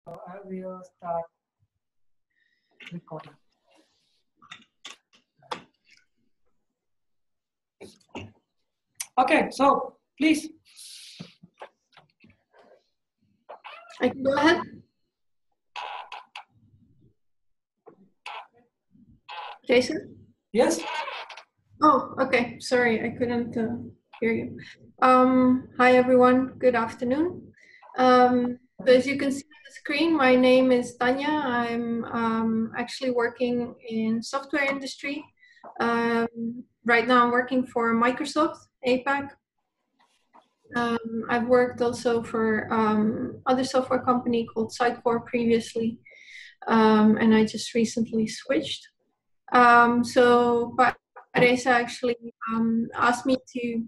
I will start recording. Okay, so please. I can go ahead. Jason? Yes. Oh, okay. Sorry, I couldn't hear you. Hi, everyone. Good afternoon. So as you can see on the screen, my name is Tanja. I'm actually working in software industry. Right now, I'm working for Microsoft APAC. I've worked also for other software company called Sitecore previously, and I just recently switched. So Teresa actually asked me to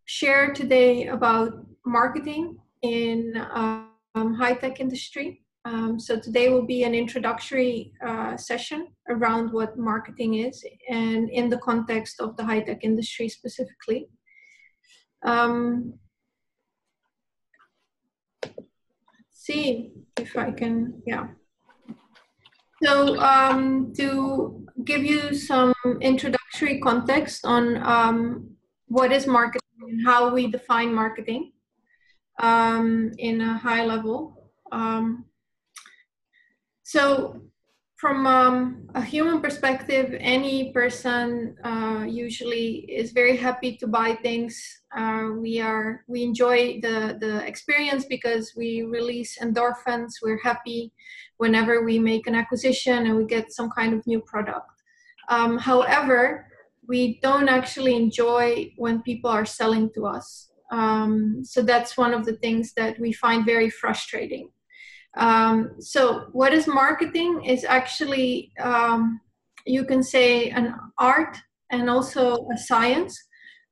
share today about marketing in high-tech industry. So today will be an introductory session around what marketing is and in the context of the high-tech industry specifically. See if I can, yeah. So to give you some introductory context on what is marketing and how we define marketing in a high level. So from a human perspective, any person usually is very happy to buy things. We enjoy the experience because we release endorphins. We're happy whenever we make an acquisition and we get some kind of new product. However, we don't actually enjoy when people are selling to us. So that's one of the things that we find very frustrating. So what is marketing is actually, you can say, an art and also a science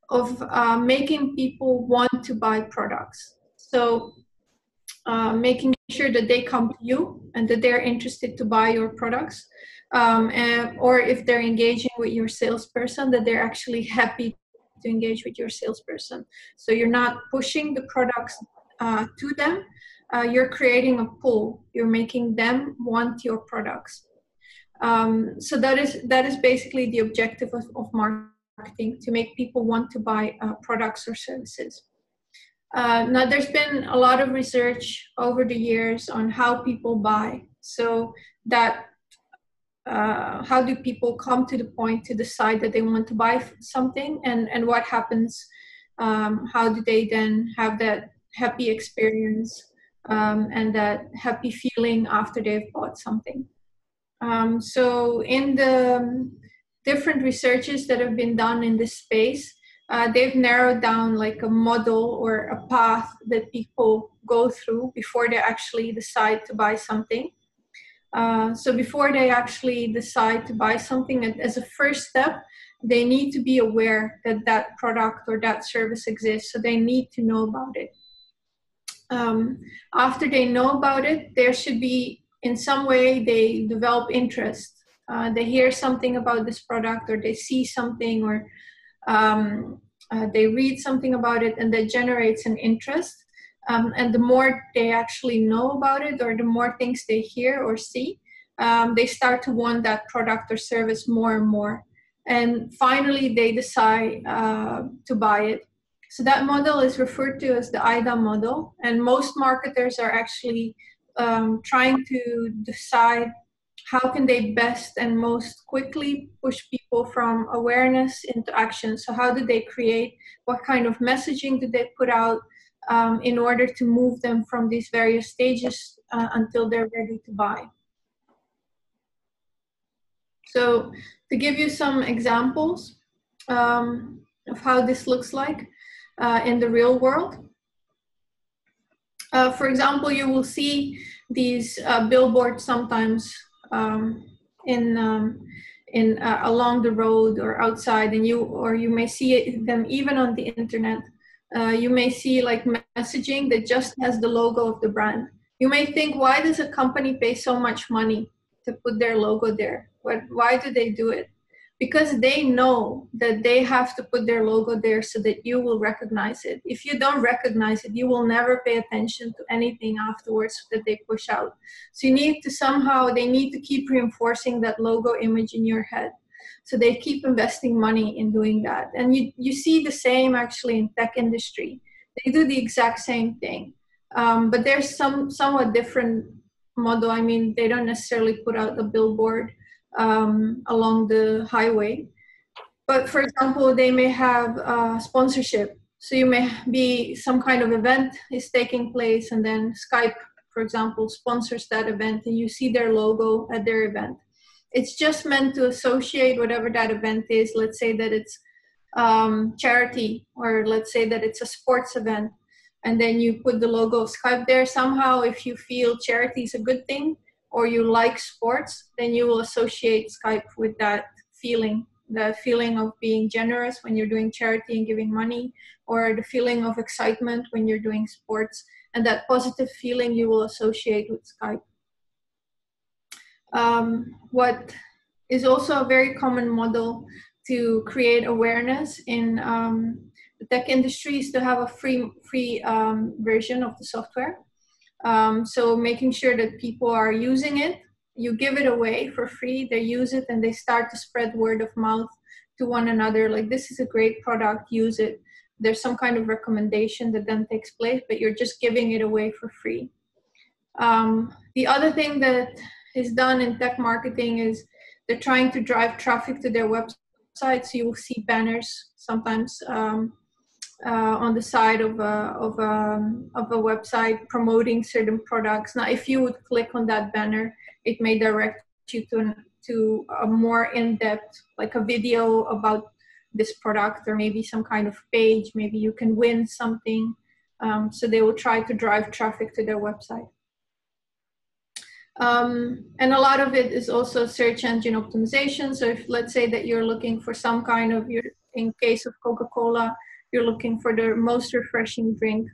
of making people want to buy products. So making sure that they come to you and that they're interested to buy your products, or if they're engaging with your salesperson, that they're actually happy to engage with your salesperson. So you're not pushing the products to them. You're creating a pull. You're making them want your products. So that is basically the objective of marketing, to make people want to buy products or services. Now, there's been a lot of research over the years on how people buy. So that how do people come to the point to decide that they want to buy something, and what happens? How do they then have that happy experience? And that happy feeling after they've bought something. So in the different researches that have been done in this space, they've narrowed down like a model or a path that people go through before they actually decide to buy something. So before they actually decide to buy something, as a first step, they need to be aware that that product or that service exists. So they need to know about it. After they know about it, there should be, in some way, they develop interest. They hear something about this product, or they see something, or they read something about it, and that generates an interest. And the more they actually know about it, or the more things they hear or see, they start to want that product or service more and more. And finally, they decide to buy it. So that model is referred to as the IDA model, and most marketers are actually trying to decide how can they best and most quickly push people from awareness into action. So how do they create, what kind of messaging do they put out in order to move them from these various stages until they're ready to buy. So to give you some examples of how this looks like, in the real world. For example, you will see these billboards sometimes along the road or outside, and you may see them even on the internet. You may see like messaging that just has the logo of the brand. You may think, why does a company pay so much money to put their logo there? Why do they do it? because they know that they have to put their logo there so that you will recognize it. If you don't recognize it, you will never pay attention to anything afterwards that they push out. So you need to somehow, they need to keep reinforcing that logo image in your head. So they keep investing money in doing that. And you see the same actually in tech industry. They do the exact same thing. But there's somewhat different model. I mean, they don't necessarily put out a billboard along the highway. But for example, they may have sponsorship. So you may be some kind of event is taking place, and then Skype, for example, sponsors that event, and you see their logo at their event. It's just meant to associate whatever that event is. Let's say that it's charity, or let's say that it's a sports event, and then you put the logo of Skype there. Somehow, if you feel charity is a good thing, or you like sports, then you will associate Skype with that feeling, the feeling of being generous when you're doing charity and giving money, or the feeling of excitement when you're doing sports. And that positive feeling you will associate with Skype. What is also a very common model to create awareness in the tech industry is to have a free version of the software. So making sure that people are using it, you give it away for free, they use it, and they start to spread word of mouth to one another, like, this is a great product, use it. There's some kind of recommendation that then takes place, but you're just giving it away for free. The other thing that is done in tech marketing is they're trying to drive traffic to their website. So you will see banners sometimes on the side of a website promoting certain products. Now, if you would click on that banner, it may direct you to a more in-depth, like a video about this product, or maybe some kind of page. Maybe you can win something. So they will try to drive traffic to their website. And a lot of it is also search engine optimization. So if, let's say that you're looking for some kind of, in case of Coca-Cola, you're looking for the most refreshing drink.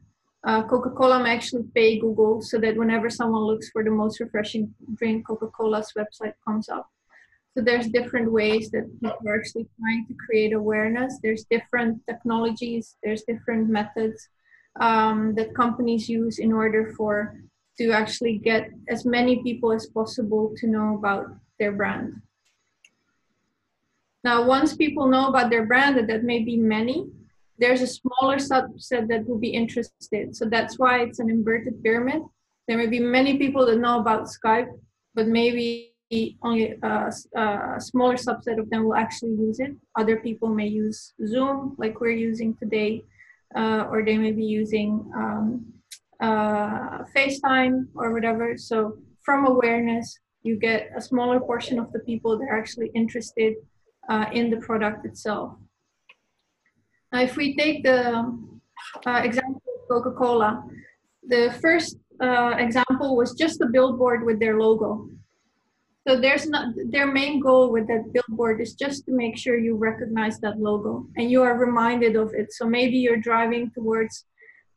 Coca-Cola may actually pay Google so that whenever someone looks for the most refreshing drink, Coca-Cola's website comes up. So there's different ways that people are actually trying to create awareness. There's different technologies, there's different methods that companies use in order to actually get as many people as possible to know about their brand. Now, once people know about their brand, and that may be many, there's a smaller subset that will be interested. So that's why it's an inverted pyramid. There may be many people that know about Skype, but maybe only a smaller subset of them will actually use it. Other people may use Zoom, like we're using today, or they may be using FaceTime or whatever. So from awareness, you get a smaller portion of the people that are actually interested in the product itself. Now, if we take the example of Coca-Cola, the first example was just a billboard with their logo. So their main goal with that billboard is just to make sure you recognize that logo and you are reminded of it. So maybe you're driving towards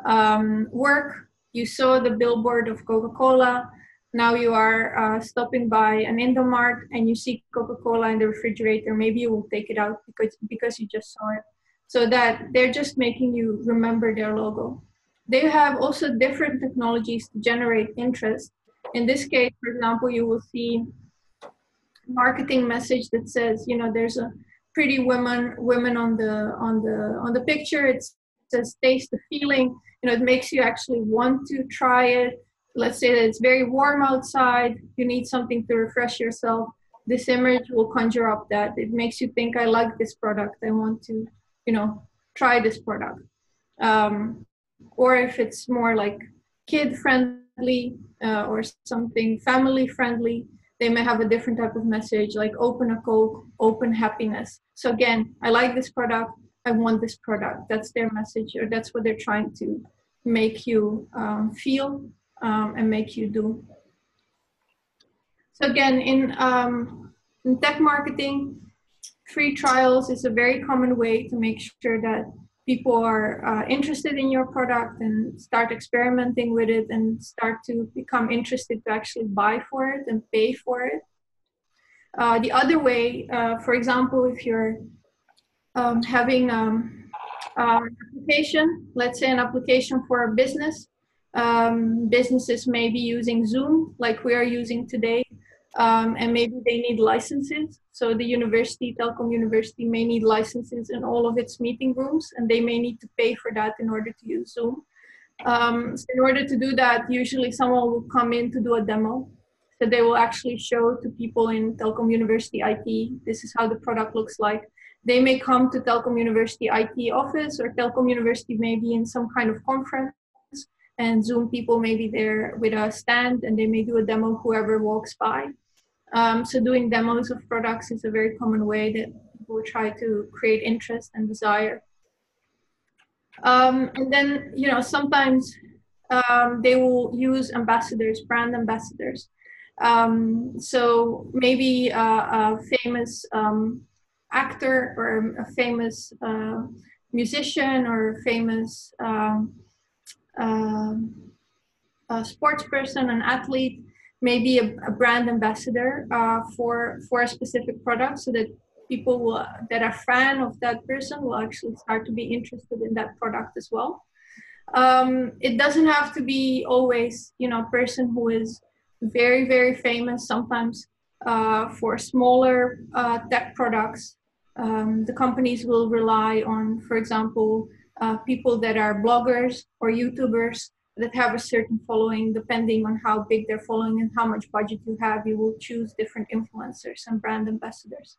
work, you saw the billboard of Coca-Cola, now you are stopping by an Indomart and you see Coca-Cola in the refrigerator, maybe you will take it out because you just saw it. So that they're just making you remember their logo. They have also different technologies to generate interest. In this case, for example, you will see marketing message that says, you know, there's a pretty woman on the picture. It says taste the feeling. You know, it makes you actually want to try it. Let's say that it's very warm outside. You need something to refresh yourself. This image will conjure up that. It makes you think, I like this product. I want to, you know, try this product. Or if it's more like kid friendly or something family friendly, they may have a different type of message, like open a Coke, open happiness. So again, I like this product, I want this product. That's their message, or that's what they're trying to make you feel and make you do. So again, in tech marketing, free trials is a very common way to make sure that people are interested in your product and start experimenting with it and start to become interested to actually buy for it and pay for it. The other way, for example, if you're having an application, let's say an application for a business, businesses may be using Zoom like we are using today, and maybe they need licenses. So the university, Telkom University, may need licenses in all of its meeting rooms, and they may need to pay for that in order to use Zoom. So in order to do that, usually someone will come in to do a demo. So they will actually show to people in Telkom University IT, this is how the product looks like. They may come to Telkom University IT office, or Telkom University may be in some kind of conference, and Zoom people may be there with a stand, and they may do a demo whoever walks by. So doing demos of products is a very common way that people try to create interest and desire. And then, you know, sometimes they will use ambassadors, brand ambassadors. So maybe a famous actor, or a famous musician, or a famous a sports person, an athlete, maybe a brand ambassador for a specific product, so that people will, that are fan of that person will actually start to be interested in that product as well. It doesn't have to be always, you know, a person who is very, very famous. Sometimes for smaller tech products, the companies will rely on, for example, people that are bloggers or YouTubers that have a certain following. Depending on how big their following and how much budget you have, you will choose different influencers and brand ambassadors.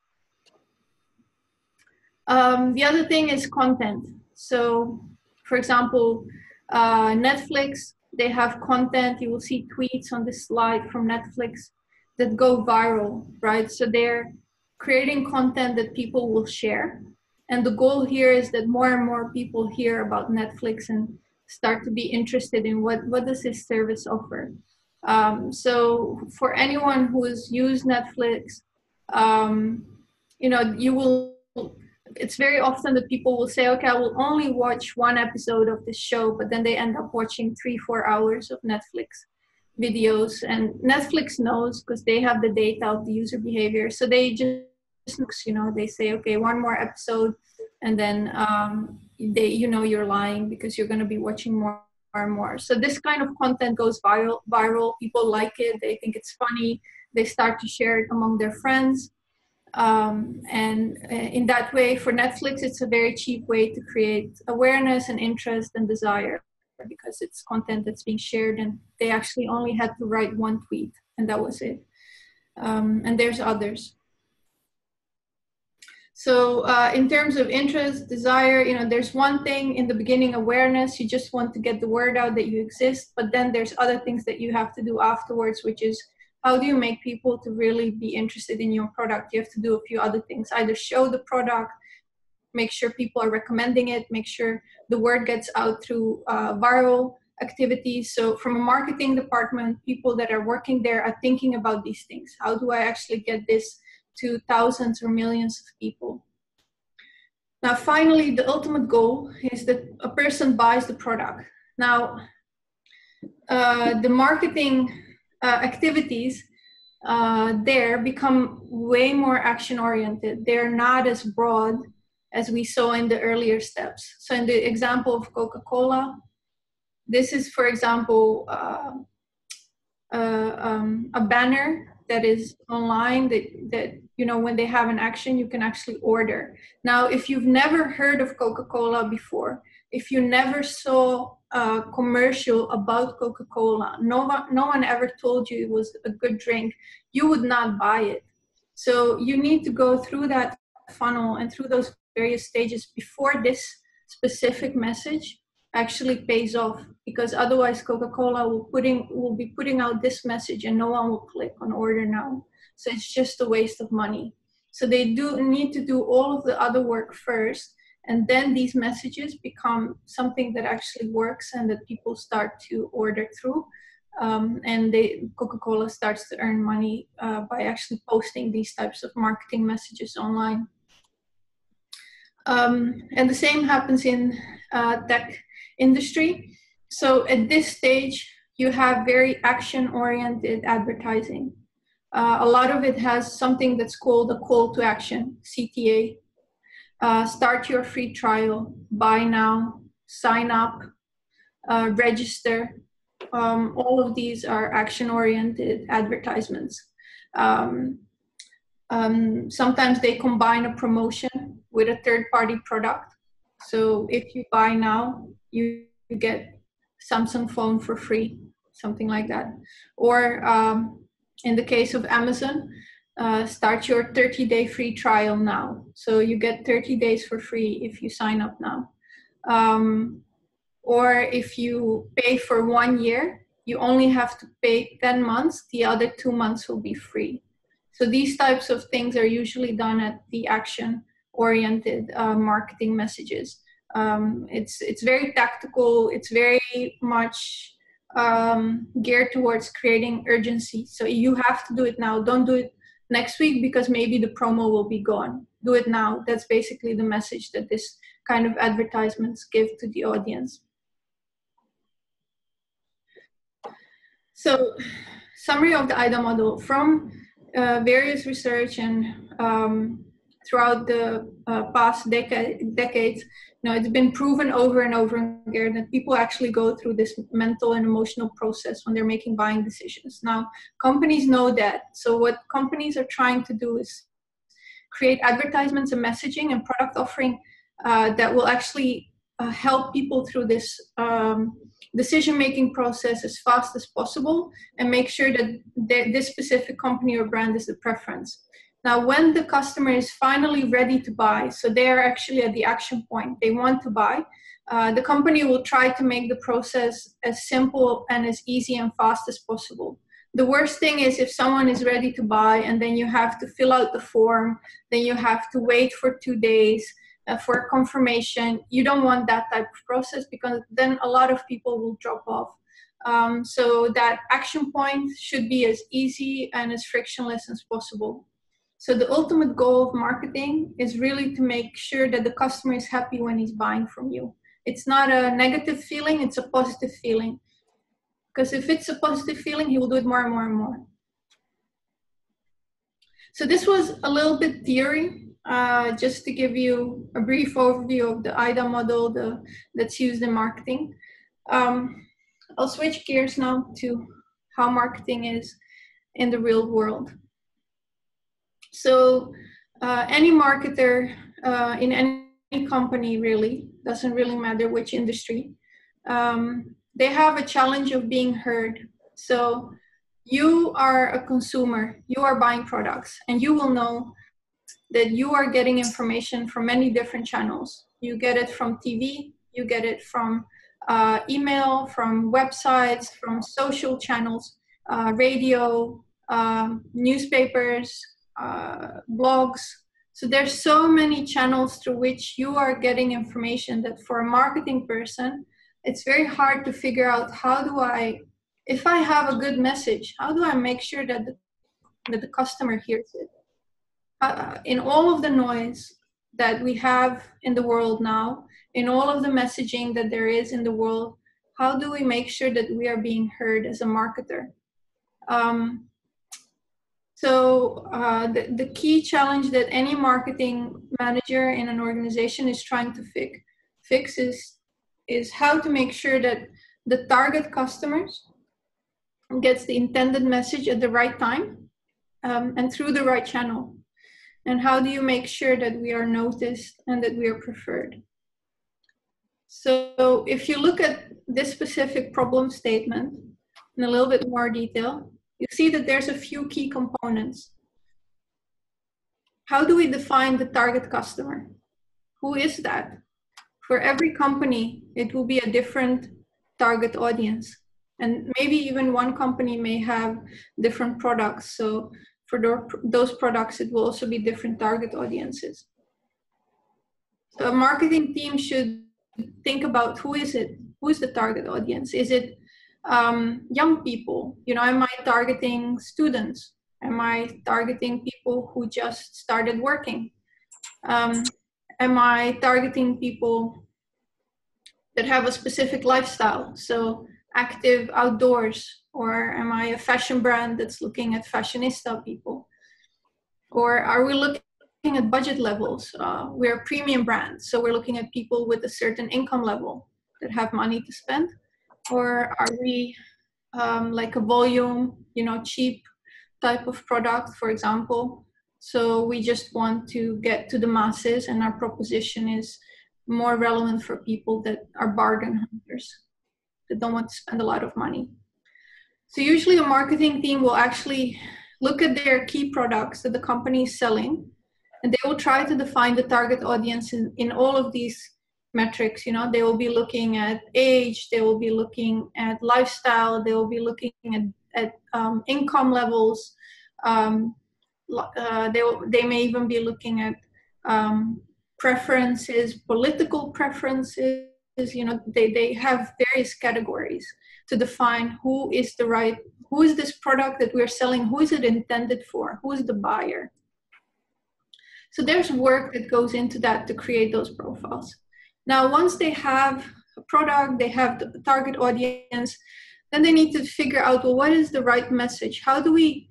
The other thing is content. So, for example, Netflix, they have content. You will see tweets on this slide from Netflix that go viral, right? So they're creating content that people will share. And the goal here is that more and more people hear about Netflix and start to be interested in what does this service offer. So for anyone who has used Netflix, you know, you will, it's very often that people will say, okay, I will only watch one episode of this show, but then they end up watching 3-4 hours of Netflix videos. And Netflix knows, because they have the data of the user behavior. So they just, you know, they say, okay, one more episode, and then they, you know, you're lying because you're going to be watching more and more. So this kind of content goes viral. People like it. They think it's funny. They start to share it among their friends. And in that way, for Netflix, it's a very cheap way to create awareness and interest and desire, because it's content that's being shared, and they actually only had to write one tweet, and that was it. And there's others. So in terms of interest, desire, you know, there's one thing in the beginning, awareness. You just want to get the word out that you exist, but then there's other things that you have to do afterwards, which is, how do you make people to really be interested in your product? You have to do a few other things, either show the product, make sure people are recommending it, make sure the word gets out through viral activities. So from a marketing department, people that are working there are thinking about these things. How do I actually get this to thousands or millions of people? Now, finally, the ultimate goal is that a person buys the product. Now, the marketing activities there become way more action-oriented. They're not as broad as we saw in the earlier steps. So in the example of Coca-Cola, this is, for example, a banner that is online that, you know, when they have an action, you can actually order. Now, if you've never heard of Coca-Cola before, if you never saw a commercial about Coca-Cola, no one ever told you it was a good drink, you would not buy it. So you need to go through that funnel and through those various stages before this specific message actually pays off, because otherwise Coca-Cola will be putting out this message and no one will click on order now. So it's just a waste of money. So they do need to do all of the other work first, and then these messages become something that actually works and that people start to order through. And Coca-Cola starts to earn money by actually posting these types of marketing messages online. And the same happens in tech industry. So at this stage, you have very action-oriented advertising. A lot of it has something that's called a call to action, CTA. Start your free trial, buy now, sign up, register. All of these are action-oriented advertisements. Sometimes they combine a promotion with a third-party product. So if you buy now, you get Samsung phone for free, something like that. Or in the case of Amazon, start your 30-day free trial now. So you get 30 days for free if you sign up now. Or if you pay for 1 year, you only have to pay 10 months. The other 2 months will be free. So these types of things are usually done at the action-oriented marketing messages. It's very tactical. It's very much geared towards creating urgency. So you have to do it now. Don't do it next week because maybe the promo will be gone. Do it now. That's basically the message that this kind of advertisements give to the audience. So, summary of the IDA model. From various research and throughout the past decades, it's been proven over and over again that people actually go through this mental and emotional process when they're making buying decisions. Now, companies know that. So what companies are trying to do is create advertisements and messaging and product offering that will actually help people through this decision-making process as fast as possible and make sure that this specific company or brand is the preference. Now, when the customer is finally ready to buy, so they are actually at the action point, they want to buy, the company will try to make the process as simple and as easy and fast as possible. The worst thing is if someone is ready to buy and then you have to fill out the form, then you have to wait for 2 days for confirmation. You don't want that type of process because then a lot of people will drop off. So that action point should be as easy and as frictionless as possible. So the ultimate goal of marketing is really to make sure that the customer is happy when he's buying from you. It's not a negative feeling, it's a positive feeling. Because if it's a positive feeling, he will do it more and more and more. So this was a little bit theory, just to give you a brief overview of the IDA model that's used in marketing. I'll switch gears now to how marketing is in the real world. So any marketer in any company really, doesn't really matter which industry, they have a challenge of being heard. So you are a consumer, you are buying products, and you will know that you are getting information from many different channels. You get it from TV, you get it from email, from websites, from social channels, radio, newspapers, blogs. So there's so many channels through which you are getting information that for a marketing person, it's very hard to figure out if I have a good message, how do I make sure that the customer hears it? In all of the noise that we have in the world now, in all of the messaging that there is in the world, how do we make sure that we are being heard as a marketer? The key challenge that any marketing manager in an organization is trying to fix is how to make sure that the target customers gets the intended message at the right time and through the right channel. And how do you make sure that we are noticed and that we are preferred? So if you look at this specific problem statement in a little bit more detail, you see that there's a few key components. How do we define the target customer? Who is that? For every company, it will be a different target audience. And maybe even one company may have different products. So for those products, it will also be different target audiences. So a marketing team should think about who is it? Who is the target audience? Is it young people? Am I targeting students? Am I targeting people who just started working? Am I targeting people that have a specific lifestyle? So active outdoors? Or am I a fashion brand that's looking at fashionista people? Or are we looking at budget levels? We're a premium brand, so we're looking at people with a certain income level that have money to spend. Or are we like a volume, cheap type of product, for example? So we just want to get to the masses, and our proposition is more relevant for people that are bargain hunters, that don't want to spend a lot of money. So usually a marketing team will actually look at their key products that the company is selling, and they will try to define the target audience in all of these metrics. They will be looking at age, they will be looking at lifestyle, they will be looking at income levels. They may even be looking at preferences, political preferences. They have various categories to define who is this product that we're selling, who is it intended for, who is the buyer. So there's work that goes into that to create those profiles. Now, once they have a product, they have the target audience, then they need to figure out, well, what is the right message? How do we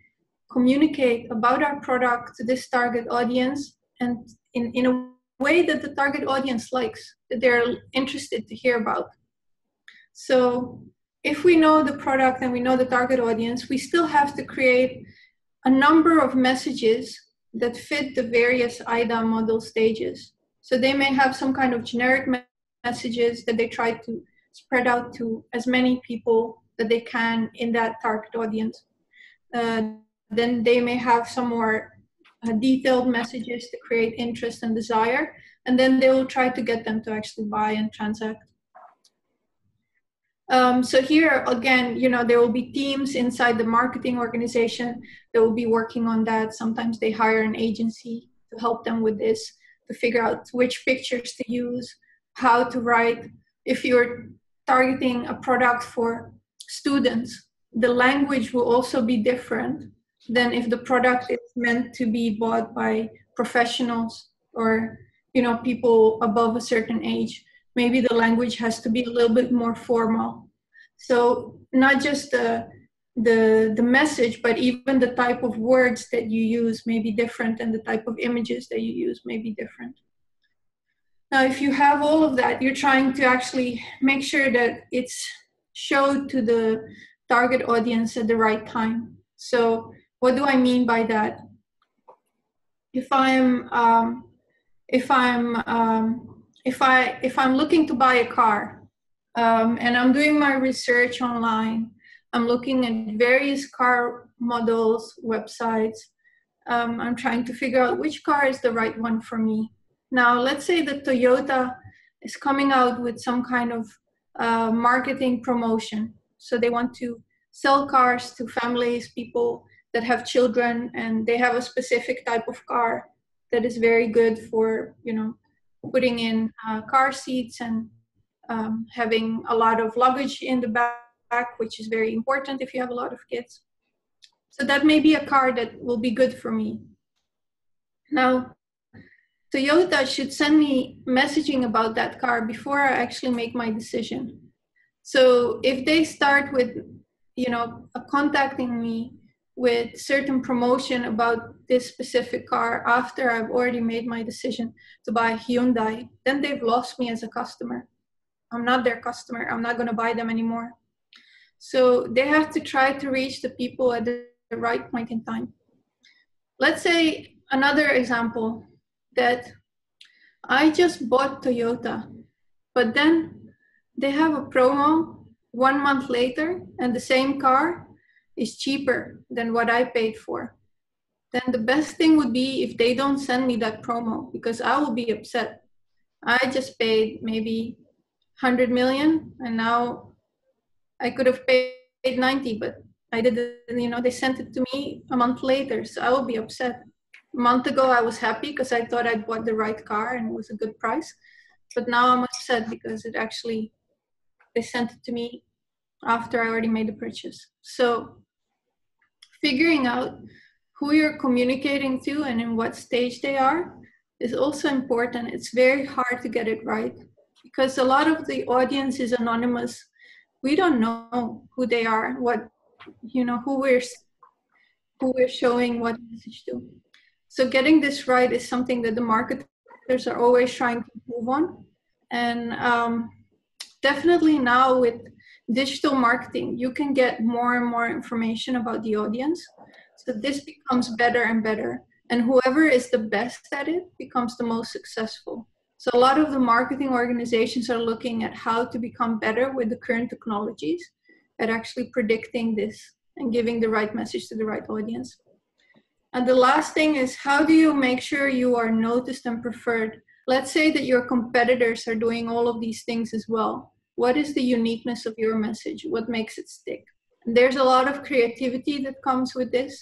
communicate about our product to this target audience, and in a way that the target audience likes, that they're interested to hear about? So if we know the product and we know the target audience, we still have to create a number of messages that fit the various IDA model stages. So they may have some kind of generic messages that they try to spread out to as many people that they can in that target audience. Then they may have some more detailed messages to create interest and desire, and then they will try to get them to actually buy and transact. So here again, there will be teams inside the marketing organization that will be working on that. Sometimes they hire an agency to help them with this, to figure out which pictures to use, how to write. If you're targeting a product for students, the language will also be different than if the product is meant to be bought by professionals or people above a certain age. Maybe the language has to be a little bit more formal. So not just the message, but even the type of words that you use may be different, and the type of images that you use may be different. Now, if you have all of that, you're trying to actually make sure that it's showed to the target audience at the right time. So what do I mean by that? If I'm looking to buy a car, and I'm doing my research online, I'm looking at various car models, websites, I'm trying to figure out which car is the right one for me. Now, let's say that Toyota is coming out with some kind of marketing promotion. So they want to sell cars to families, people that have children, and they have a specific type of car that is very good for, putting in car seats and having a lot of luggage in the back, which is very important if you have a lot of kids. So that may be a car that will be good for me. Now, Toyota should send me messaging about that car before I actually make my decision. So if they start with, contacting me with certain promotion about this specific car after I've already made my decision to buy a Hyundai, then they've lost me as a customer. I'm not their customer. I'm not going to buy them anymore. So they have to try to reach the people at the right point in time. Let's say another example, that I just bought Toyota, but then they have a promo 1 month later and the same car is cheaper than what I paid for. Then the best thing would be if they don't send me that promo, because I will be upset. I just paid maybe 100 million and now I could have paid 90, but I didn't, they sent it to me a month later, so I will be upset. A month ago, I was happy because I thought I'd bought the right car and it was a good price. But now I'm upset because they sent it to me after I already made the purchase. So figuring out who you're communicating to and in what stage they are is also important. It's very hard to get it right because a lot of the audience is anonymous. we don't know who they are, what, who we're showing what message to. So getting this right is something that the marketers are always trying to improve on. And definitely now with digital marketing, you can get more and more information about the audience. So this becomes better and better. And whoever is the best at it becomes the most successful. So a lot of the marketing organizations are looking at how to become better with the current technologies at actually predicting this and giving the right message to the right audience. And the last thing is, how do you make sure you are noticed and preferred? Let's say that your competitors are doing all of these things as well. What is the uniqueness of your message? What makes it stick? And there's a lot of creativity that comes with this.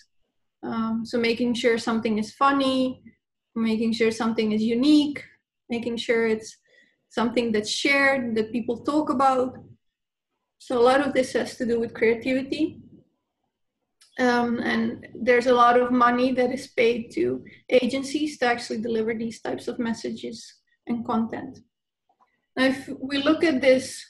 So making sure something is funny, making sure something is unique, making sure it's something that's shared, that people talk about. So a lot of this has to do with creativity. And there's a lot of money that is paid to agencies to actually deliver these types of messages and content. Now, if we look at this,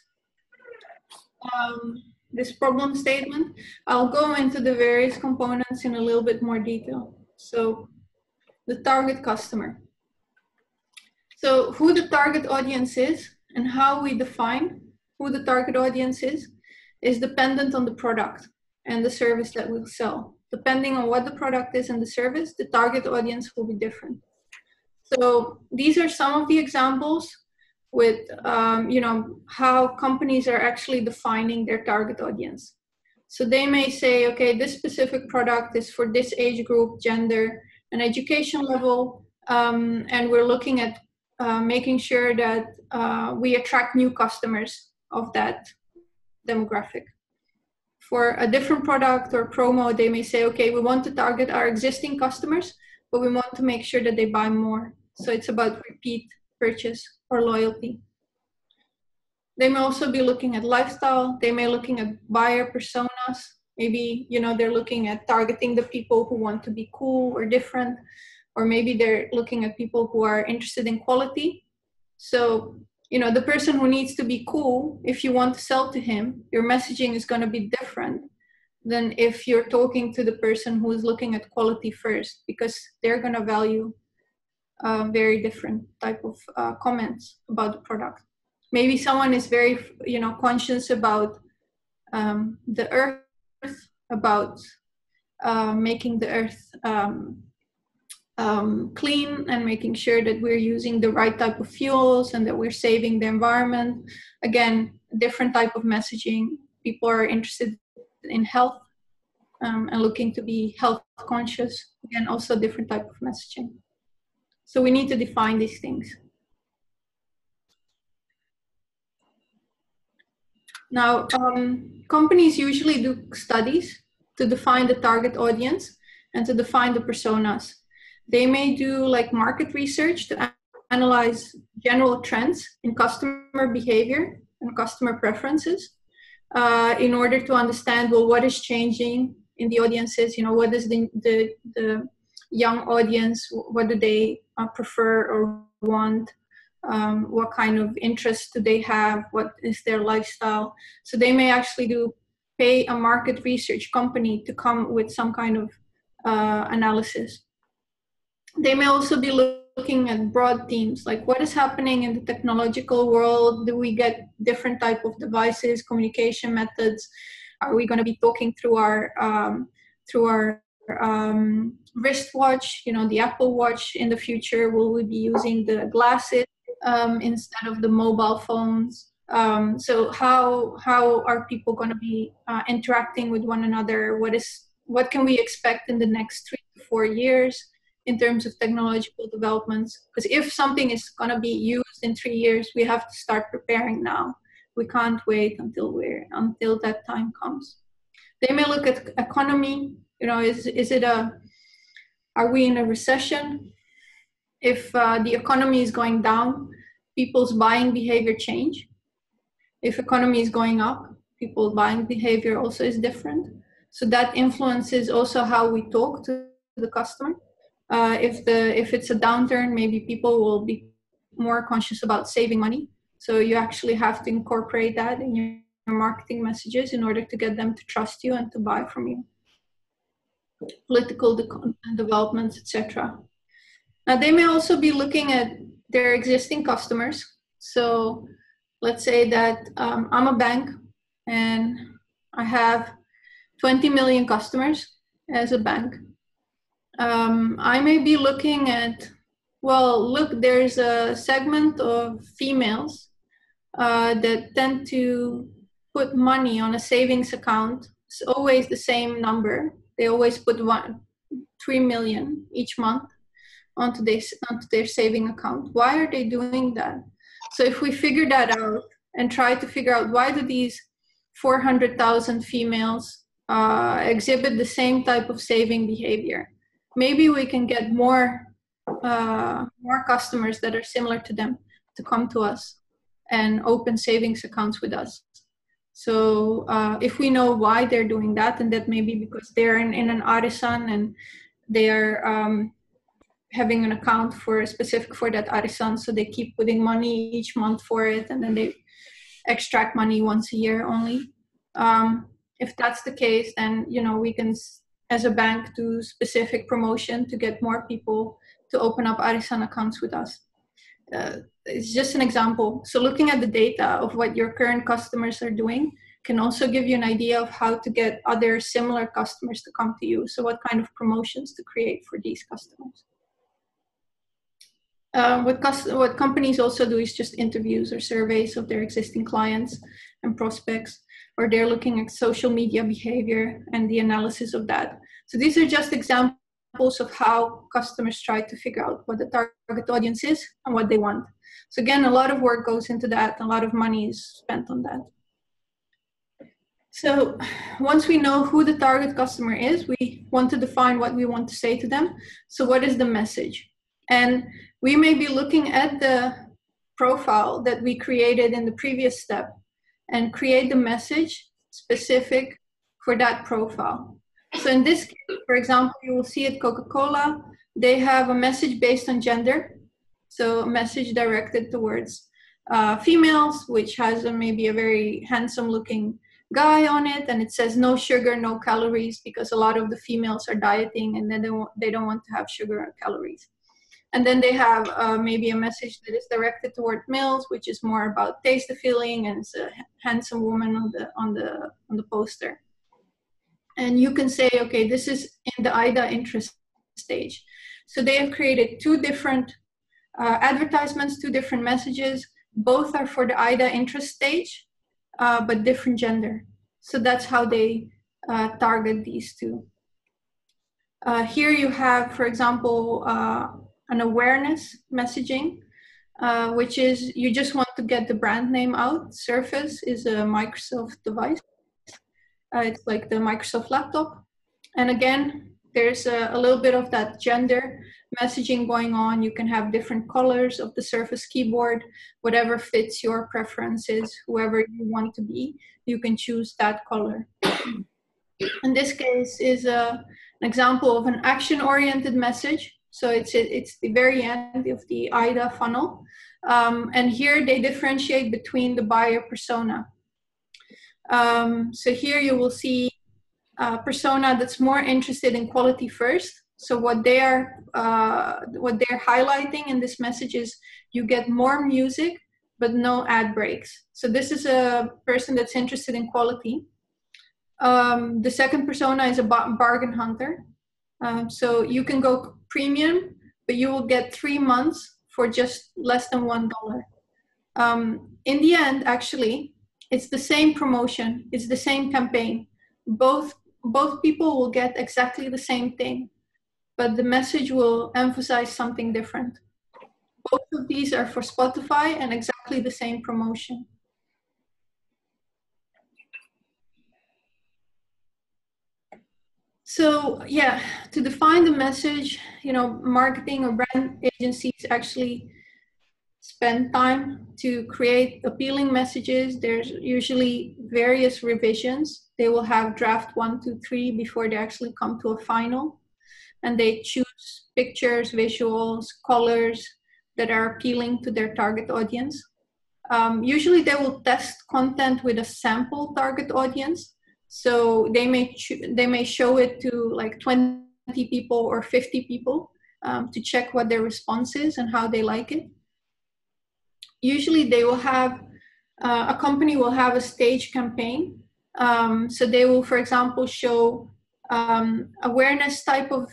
this problem statement, I'll go into the various components in a little bit more detail. So the target customer. So who the target audience is and how we define who the target audience is dependent on the product and the service that we'll sell. Depending on what the product is and the service, the target audience will be different. So these are some of the examples with how companies are actually defining their target audience. So they may say, okay, this specific product is for this age group, gender, and education level, and we're looking at making sure that we attract new customers of that demographic. For a different product or promo, they may say, okay, we want to target our existing customers, but we want to make sure that they buy more. So it's about repeat purchase or loyalty. They may also be looking at lifestyle. They may be looking at buyer personas. Maybe, they're looking at targeting the people who want to be cool or different, or maybe they're looking at people who are interested in quality. So, the person who needs to be cool, if you want to sell to him, your messaging is going to be different than if you're talking to the person who is looking at quality first, because they're going to value very different type of comments about the product. Maybe someone is very, conscious about the earth, about making the earth clean and making sure that we're using the right type of fuels and that we're saving the environment. Again, different type of messaging. People are interested in health and looking to be health conscious. Again, also different type of messaging. So we need to define these things. Now, companies usually do studies to define the target audience and to define the personas. They may do like market research to analyze general trends in customer behavior and customer preferences in order to understand, well, what is changing in the audiences, what is the young audience, what do they prefer or want, what kind of interests do they have, what is their lifestyle. So they may actually pay a market research company to come with some kind of analysis. They may also be looking at broad themes, like what is happening in the technological world. Do we get different type of devices, communication methods? Are we going to be talking through our wristwatch, the Apple Watch in the future? Will we be using the glasses instead of the mobile phones? So how are people going to be interacting with one another? What can we expect in the next 3 to 4 years in terms of technological developments? Because if something is going to be used in 3 years, we have to start preparing now. We can't wait until that time comes. They may look at economy. Are we in a recession? If the economy is going down, people's buying behavior change. If economy is going up, people's buying behavior also is different. So that influences also how we talk to the customer. If it's a downturn, maybe people will be more conscious about saving money. So you actually have to incorporate that in your marketing messages in order to get them to trust you and to buy from you. Political developments, etc. Now, they may also be looking at their existing customers. So let's say that I'm a bank and I have 20 million customers as a bank. I may be looking at, well, look, there's a segment of females that tend to put money on a savings account. It's always the same number. They always put 3 million each month onto their saving account. Why are they doing that? So if we figure that out and try to figure out why do these 400,000 females exhibit the same type of saving behavior, maybe we can get more customers that are similar to them to come to us and open savings accounts with us. So if we know why they're doing that, and that may be because they're in an arisan and they are having an account specific for that arisan, so they keep putting money each month for it, and then they extract money once a year only. If that's the case, then we can, as a bank, do specific promotion to get more people to open up arisan accounts with us. It's just an example. So looking at the data of what your current customers are doing can also give you an idea of how to get other similar customers to come to you. So what kind of promotions to create for these customers. What companies also do is just interviews or surveys of their existing clients and prospects, or they're looking at social media behavior and the analysis of that. So these are just examples of how customers try to figure out what the target audience is and what they want. So again, a lot of work goes into that, a lot of money is spent on that. So once we know who the target customer is, we want to define what we want to say to them. So what is the message? And we may be looking at the profile that we created in the previous step and create the message specific for that profile. So in this case, for example, you will see at Coca-Cola, they have a message based on gender. So a message directed towards females, which has maybe a very handsome looking guy on it, and it says no sugar, no calories, because a lot of the females are dieting and then they don't want to have sugar or calories. And then they have maybe a message that is directed toward males, which is more about taste the feeling, and it's a handsome woman on the poster. And you can say, okay, this is in the IDA interest stage. So they have created two different advertisements, two different messages. Both are for the IDA interest stage, but different gender. So that's how they target these two. Here you have, for example, an awareness messaging, which is you just want to get the brand name out. Surface is a Microsoft device. It's like the Microsoft laptop. And again, there's a little bit of that gender messaging going on. You can have different colors of the Surface keyboard, whatever fits your preferences, whoever you want to be, you can choose that color. In this case is an example of an action-oriented message. So it's the very end of the IDA funnel. And here they differentiate between the buyer persona. So here you will see a persona that's more interested in quality first. So what they're highlighting in this message is you get more music, but no ad breaks. So this is a person that's interested in quality. The second persona is a bargain hunter. So you can go premium, but you will get 3 months for just less than $1. In the end, actually, it's the same promotion. It's the same campaign. Both people will get exactly the same thing, but the message will emphasize something different. Both of these are for Spotify and exactly the same promotion. So yeah, to define the message, marketing or brand agencies actually spend time to create appealing messages. There's usually various revisions. They will have draft 1, 2, 3 before they actually come to a final. And they choose pictures, visuals, colors that are appealing to their target audience. Usually they will test content with a sample target audience. So they may show it to like 20 people or 50 people to check what their response is and how they like it. Usually they will have, a company will have a stage campaign. So they will, for example, show awareness type of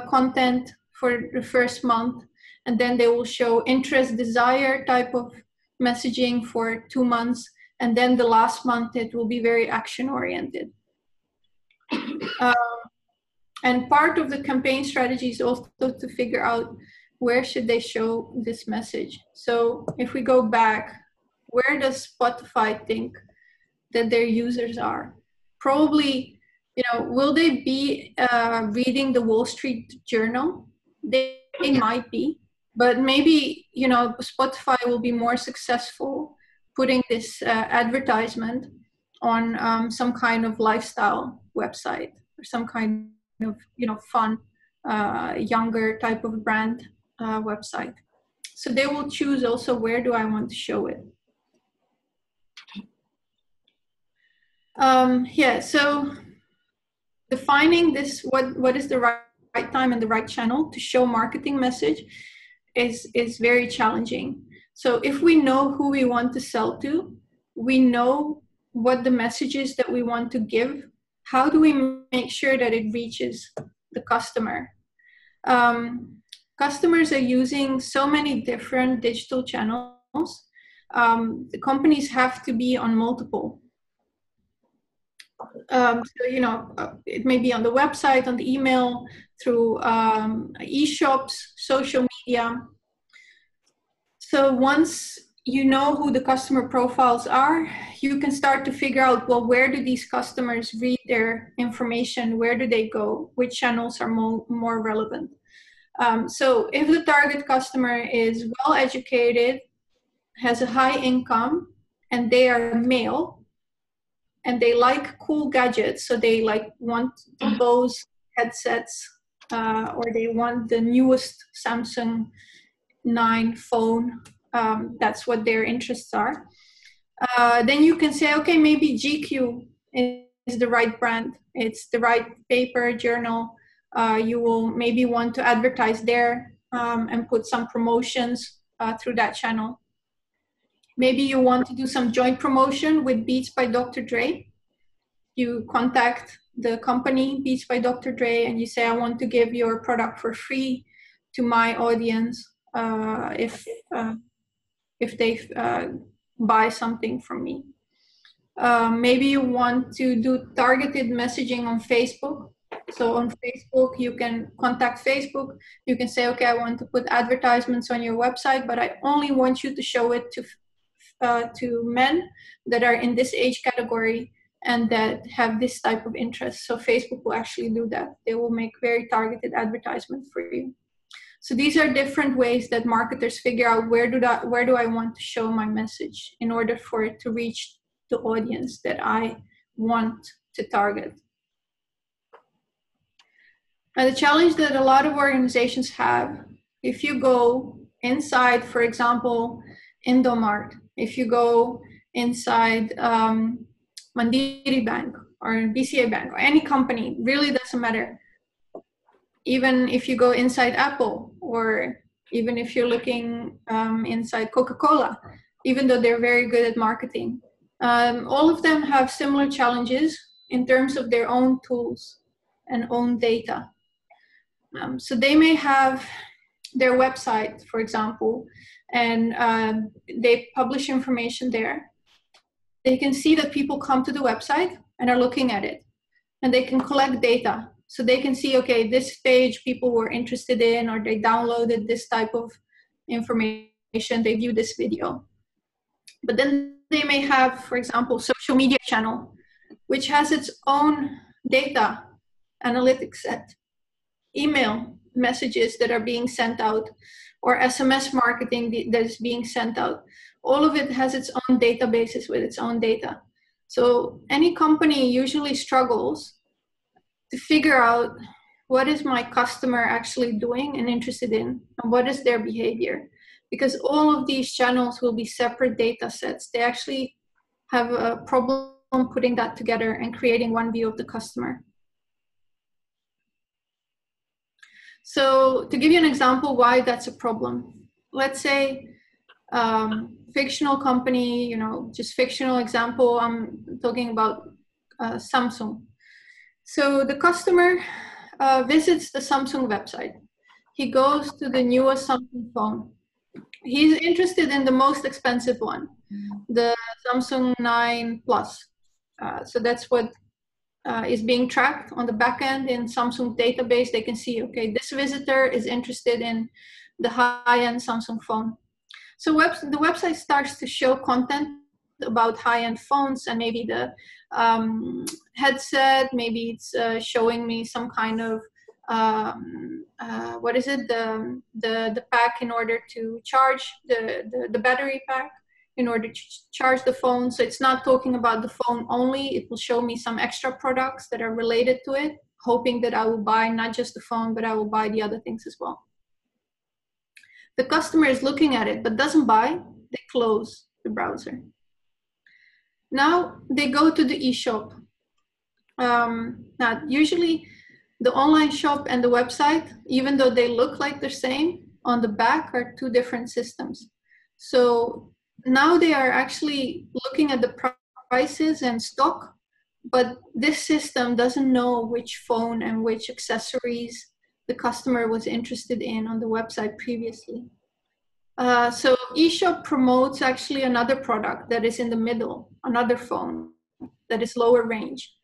content for the first month, and then they will show interest, desire type of messaging for 2 months, and then the last month it will be very action oriented. And part of the campaign strategy is also to figure out where should they show this message. So if we go back, where does Spotify think that their users are? Probably, will they be reading the Wall Street Journal? They might be, but maybe, Spotify will be more successful putting this advertisement on some kind of lifestyle website or some kind of, fun, younger type of brand website. So they will choose also where do I want to show it. So defining this, what is the right time and the right channel to show marketing message is very challenging. So if we know who we want to sell to, we know what the message is that we want to give, how do we make sure that it reaches the customer? Customers are using so many different digital channels. The companies have to be on multiple. It may be on the website, on the email, through e-shops, social media. So once you know who the customer profiles are, you can start to figure out, well, where do these customers read their information? Where do they go? Which channels are more relevant? So if the target customer is well educated, has a high income, and they are male, and they like cool gadgets, so they want the Bose headsets, or they want the newest Samsung 9 phone, that's what their interests are. Then you can say, okay, maybe GQ is the right brand. It's the right paper, journal. You will maybe want to advertise there and put some promotions through that channel. Maybe you want to do some joint promotion with Beats by Dr. Dre. You contact the company Beats by Dr. Dre and you say, I want to give your product for free to my audience if they buy something from me. Maybe you want to do targeted messaging on Facebook. So on Facebook, you can contact Facebook. You can say, okay, I want to put advertisements on your website, but I only want you to show it to men that are in this age category and that have this type of interest. So Facebook will actually do that. They will make very targeted advertisements for you. So these are different ways that marketers figure out where do I want to show my message in order for it to reach the audience that I want to target. And the challenge that a lot of organizations have, if you go inside, for example, Indomart, if you go inside Mandiri Bank or BCA Bank or any company, really doesn't matter. Even if you go inside Apple, or even if you're looking inside Coca-Cola, even though they're very good at marketing, all of them have similar challenges in terms of their own tools and own data. So they may have their website, for example, and they publish information there. They can see that people come to the website and are looking at it, and they can collect data. So they can see, okay, this page people were interested in, or they downloaded this type of information, they view this video. But then they may have, for example, social media channel, which has its own data analytics set, email messages that are being sent out, or SMS marketing that is being sent out. All of it has its own databases with its own data. So any company usually struggles to figure out what is my customer actually doing and interested in, and what is their behavior. because all of these channels will be separate data sets. They actually have a problem putting that together and creating one view of the customer. So to give you an example why that's a problem, let's say fictional company, you know, just fictional example, I'm talking about Samsung. So the customer visits the Samsung website. He goes to the newest Samsung phone. He's interested in the most expensive one, the Samsung 9 Plus. So that's what is being tracked on the back end in Samsung database. They can see, okay, this visitor is interested in the high-end Samsung phone. So the website starts to show content about high-end phones and maybe the headset, maybe it's showing me some kind of what is it, the pack in order to charge the battery pack in order to charge the phone. So it's not talking about the phone only. It will show me some extra products that are related to it, hoping that I will buy not just the phone, but I will buy the other things as well. The customer is looking at it, but doesn't buy. They close the browser. Now they go to the eShop. Now, usually the online shop and the website, even though they look like the same, on the back are two different systems. So now they are actually looking at the prices and stock, but this system doesn't know which phone and which accessories the customer was interested in on the website previously. So eShop promotes actually another product that is in the middle, another phone that is lower range.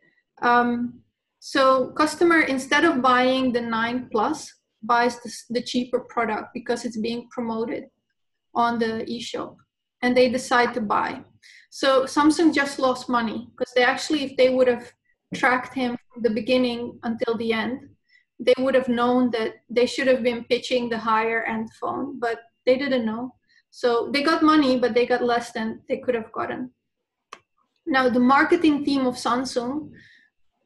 So customer, instead of buying the 9 Plus, buys the cheaper product because it's being promoted on the eShop, and they decide to buy. So Samsung just lost money because they actually, if they would have tracked him from the beginning until the end, they would have known that they should have been pitching the higher end phone, but they didn't know. So they got money, but they got less than they could have gotten. Now, the marketing team of Samsung,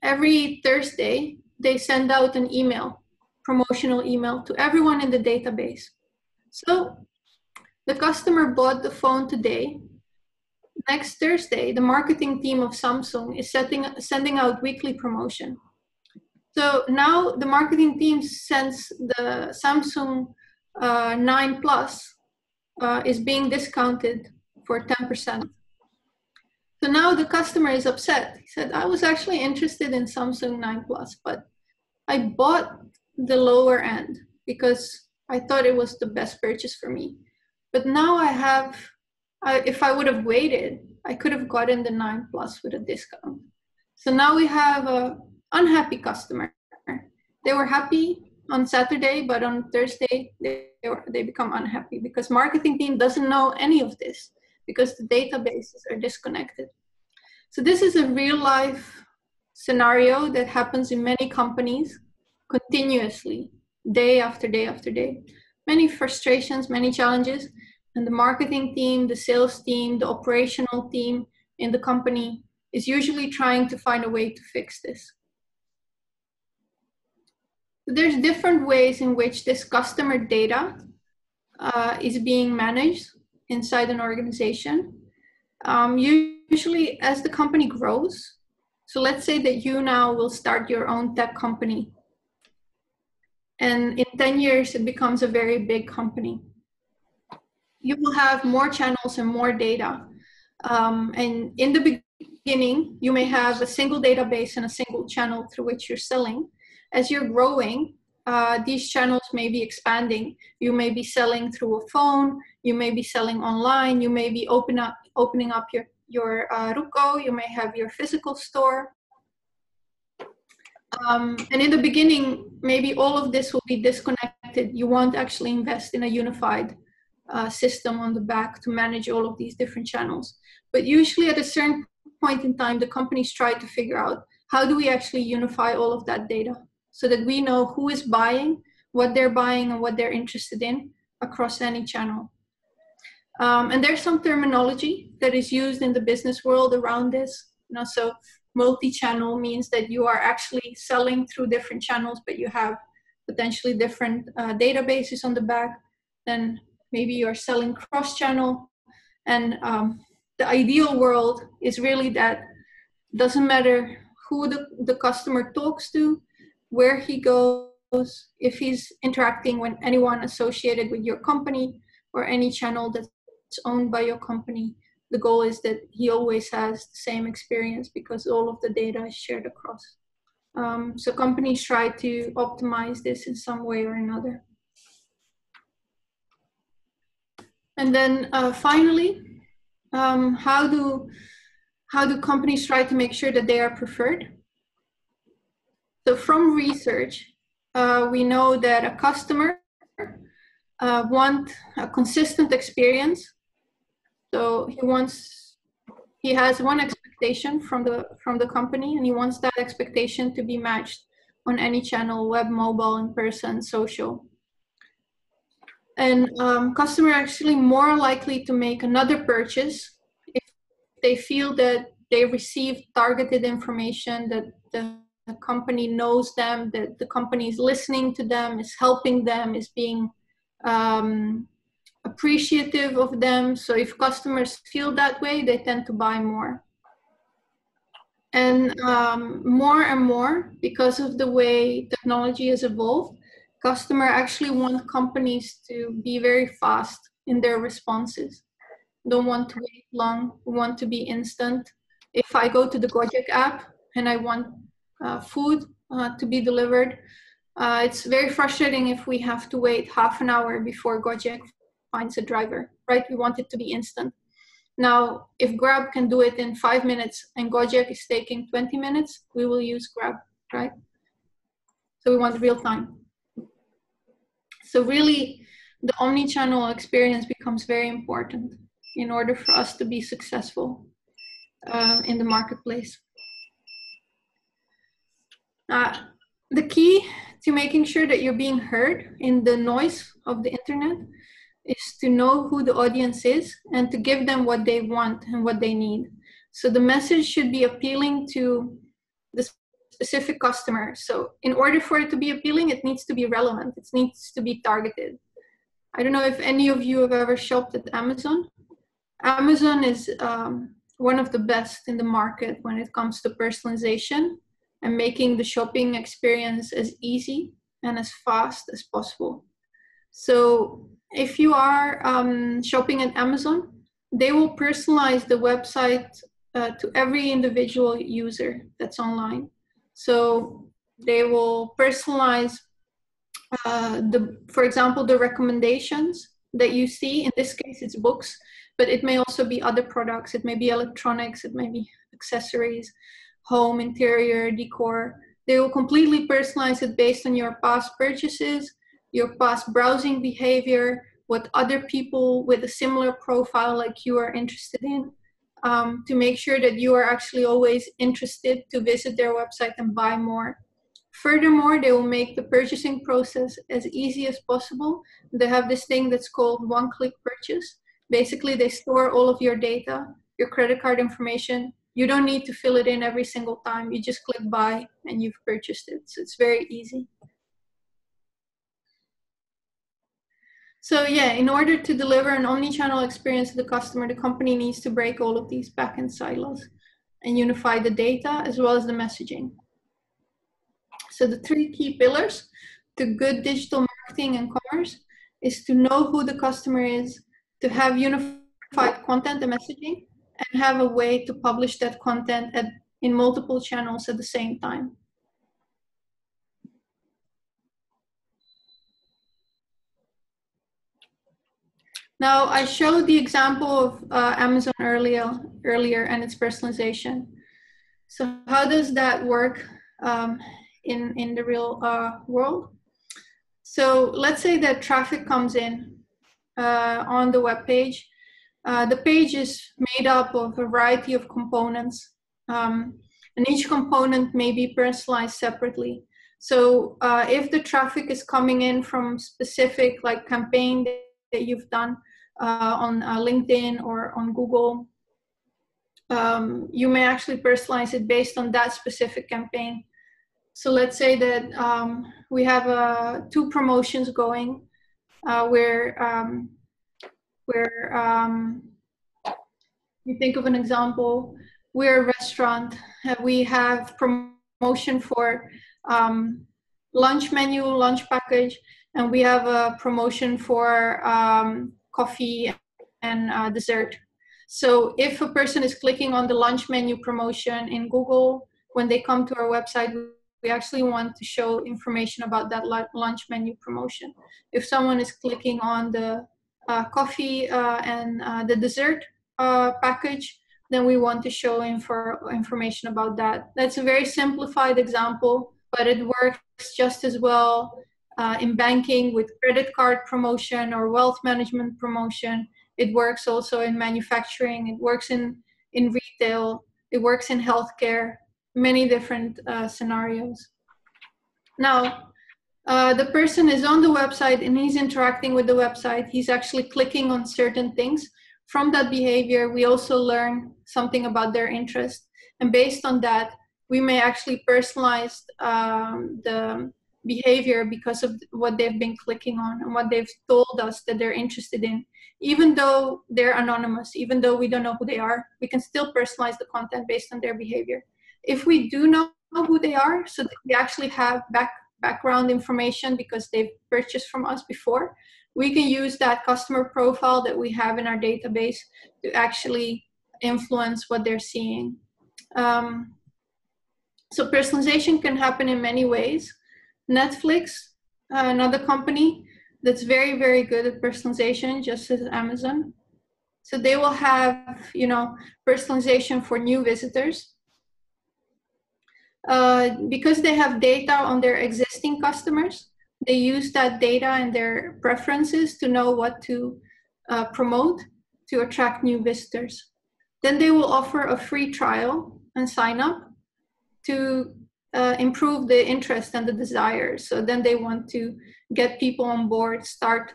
every Thursday, they send out an email, promotional email to everyone in the database. So the customer bought the phone today. Next Thursday, the marketing team of Samsung is sending out weekly promotion. So now the marketing team sends the Samsung 9 Plus is being discounted for 10%. So now the customer is upset. He said, I was actually interested in Samsung 9 Plus, but I bought the lower end because I thought it was the best purchase for me. But now I have, if I would have waited, I could have gotten the 9 Plus with a discount. So now we have an unhappy customer. They were happy on Saturday, but on Thursday, they become unhappy because marketing team doesn't know any of this because the databases are disconnected. So this is a real life scenario that happens in many companies continuously, day after day after day. Many frustrations, many challenges, and the marketing team, the sales team, the operational team in the company is usually trying to find a way to fix this. There's different ways in which this customer data is being managed inside an organization. Usually as the company grows, so let's say that you now will start your own tech company, and in 10 years it becomes a very big company. You will have more channels and more data. And in the beginning, you may have a single database and a single channel through which you're selling. As you're growing, these channels may be expanding. You may be selling through a phone, you may be selling online, you may be opening up your Ruko, you may have your physical store. And in the beginning, maybe all of this will be disconnected. You won't actually invest in a unified system on the back to manage all of these different channels. But usually at a certain point in time, the companies try to figure out how do we actually unify all of that data so that we know who is buying, what they're buying, and what they're interested in across any channel. And there's some terminology that is used in the business world around this. So multi-channel means that you are actually selling through different channels, but you have potentially different databases on the back. Then maybe you're selling cross-channel, and the ideal world is really that doesn't matter who the customer talks to, where he goes, if he's interacting with anyone associated with your company or any channel that's owned by your company. The goal is that he always has the same experience because all of the data is shared across. So companies try to optimize this in some way or another. And then finally, how do companies try to make sure that they are preferred? So from research, we know that a customer wants a consistent experience. So he has one expectation from the company, and he wants that expectation to be matched on any channel: web, mobile, in person, social. And customers are actually more likely to make another purchase if they feel that they receive targeted information, that the company knows them, that the company is listening to them, is helping them, is being appreciative of them. So if customers feel that way, they tend to buy more. And more, because of the way technology has evolved, customers actually want companies to be very fast in their responses. Don't want to wait long, want to be instant. If I go to the Gojek app and I want food to be delivered, it's very frustrating if we have to wait half an hour before Gojek finds a driver, right? We want it to be instant. Now, if Grab can do it in 5 minutes and Gojek is taking 20 minutes, we will use Grab, right? So we want real time. So really, the omni-channel experience becomes very important in order for us to be successful in the marketplace. The key to making sure that you're being heard in the noise of the internet is to know who the audience is and to give them what they want and what they need. So the message should be appealing to the specific customer. So in order for it to be appealing, it needs to be relevant. It needs to be targeted. I don't know if any of you have ever shopped at Amazon. Amazon is one of the best in the market when it comes to personalization and making the shopping experience as easy and as fast as possible. So if you are shopping at Amazon, they will personalize the website to every individual user that's online. So they will personalize, for example, the recommendations that you see. In this case, it's books, but it may also be other products. It may be electronics, it may be accessories, home, interior, decor. They will completely personalize it based on your past purchases, your past browsing behavior, what other people with a similar profile like you are interested in, to make sure that you are actually always interested to visit their website and buy more. Furthermore, they will make the purchasing process as easy as possible. They have this thing that's called one-click purchase. Basically, they store all of your data, your credit card information. You don't need to fill it in every single time. You just click buy and you've purchased it. So it's very easy. So yeah, in order to deliver an omni-channel experience to the customer, the company needs to break all of these backend silos and unify the data as well as the messaging. So the 3 key pillars to good digital marketing and commerce is to know who the customer is, to have unified content and messaging, and have a way to publish that content in multiple channels at the same time. Now, I showed the example of Amazon earlier and its personalization. So how does that work in the real world? So let's say that traffic comes in on the web page. The page is made up of a variety of components, and each component may be personalized separately. So if the traffic is coming in from specific like campaign that you've done on LinkedIn or on Google, you may actually personalize it based on that specific campaign. So let's say that we have 2 promotions going where where you think of an example. We're a restaurant. We have promotion for lunch menu, lunch package, and we have a promotion for coffee and dessert. So if a person is clicking on the lunch menu promotion in Google, when they come to our website, we actually want to show information about that lunch menu promotion. If someone is clicking on the coffee and the dessert package, then we want to show information about that. That's a very simplified example, but it works just as well in banking with credit card promotion or wealth management promotion. It works also in manufacturing. It works in retail. It works in healthcare, many different scenarios. Now, the person is on the website and he's interacting with the website. He's actually clicking on certain things. From that behavior, we also learn something about their interest. And based on that, we may actually personalize the behavior because of what they've been clicking on and what they've told us that they're interested in. Even though they're anonymous, even though we don't know who they are, we can still personalize the content based on their behavior. If we do know who they are, so that we actually have background information because they've purchased from us before, we can use that customer profile that we have in our database to actually influence what they're seeing. So personalization can happen in many ways. Netflix, another company that's very, very good at personalization, just as Amazon. So they will have, personalization for new visitors. Because they have data on their existing customers, they use that data and their preferences to know what to promote to attract new visitors. Then they will offer a free trial and sign up to improve the interest and the desire. So then they want to get people on board, start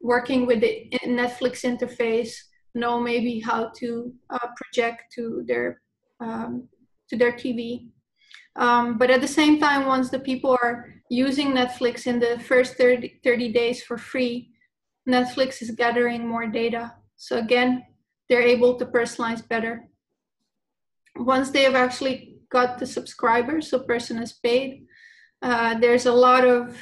working with the Netflix interface, know maybe how to project to their TV. But at the same time, once the people are using Netflix in the first 30 days for free, Netflix is gathering more data. So again, they're able to personalize better. Once they have actually got the subscribers, so person is paid, there's a lot of,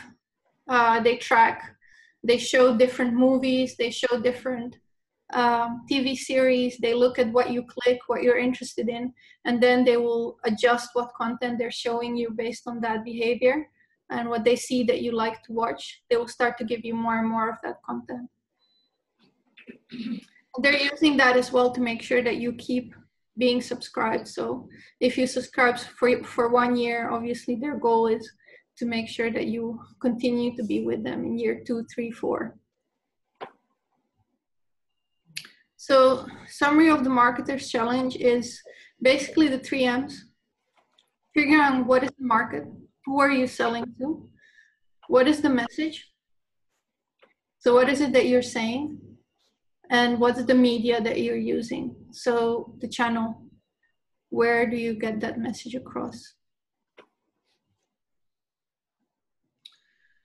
they track, they show different movies, they show different TV series, they look at what you click, what you're interested in, and then they will adjust what content they're showing you based on that behavior and what they see that you like to watch. They will start to give you more and more of that content. They're using that as well to make sure that you keep being subscribed. So if you subscribe for 1 year, obviously their goal is to make sure that you continue to be with them in year 2, 3, 4. So summary of the marketer's challenge is basically the 3 M's. Figuring out what is the market, who are you selling to, what is the message, so what is it that you're saying, and what's the media that you're using. So the channel, where do you get that message across?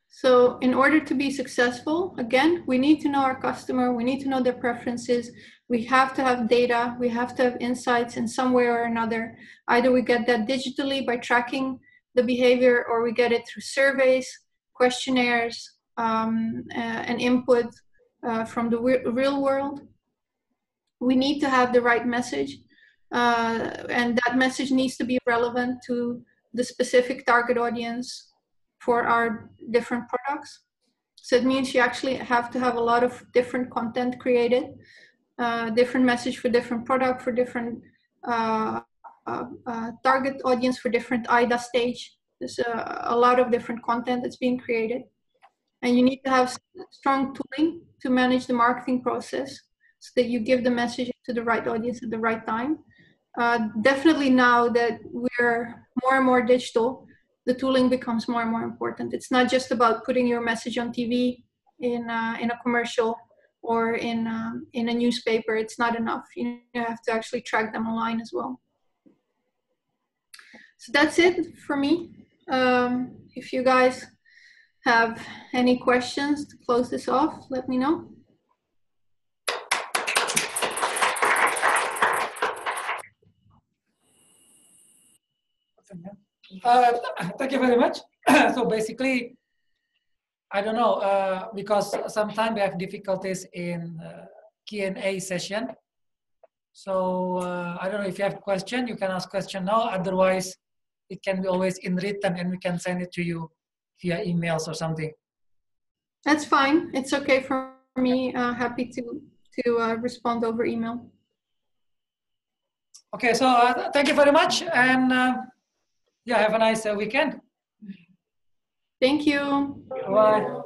So in order to be successful, again, we need to know our customer, we need to know their preferences, we have to have data, we have to have insights in some way or another. Either we get that digitally by tracking the behavior, or we get it through surveys, questionnaires, and input from the real world. We need to have the right message, and that message needs to be relevant to the specific target audience for our different products. So it means you actually have to have a lot of different content created, different message for different product, for different target audience, for different IDA stage. There's a lot of different content that's being created. And you need to have strong tooling to manage the marketing process so that you give the message to the right audience at the right time. Definitely now that we're more and more digital, the tooling becomes more and more important. It's not just about putting your message on TV, in a commercial, or in a newspaper. It's not enough. You have to actually track them online as well. So that's it for me. If you guys have any questions to close this off, let me know. Thank you very much. So basically, I don't know, because sometimes we have difficulties in Q&A session. So I don't know if you have question, you can ask question now. Otherwise, it can be always in written and we can send it to you via emails or something. That's fine. It's okay for me. Happy to respond over email. Okay, so thank you very much. And yeah, have a nice weekend. Thank you. Bye.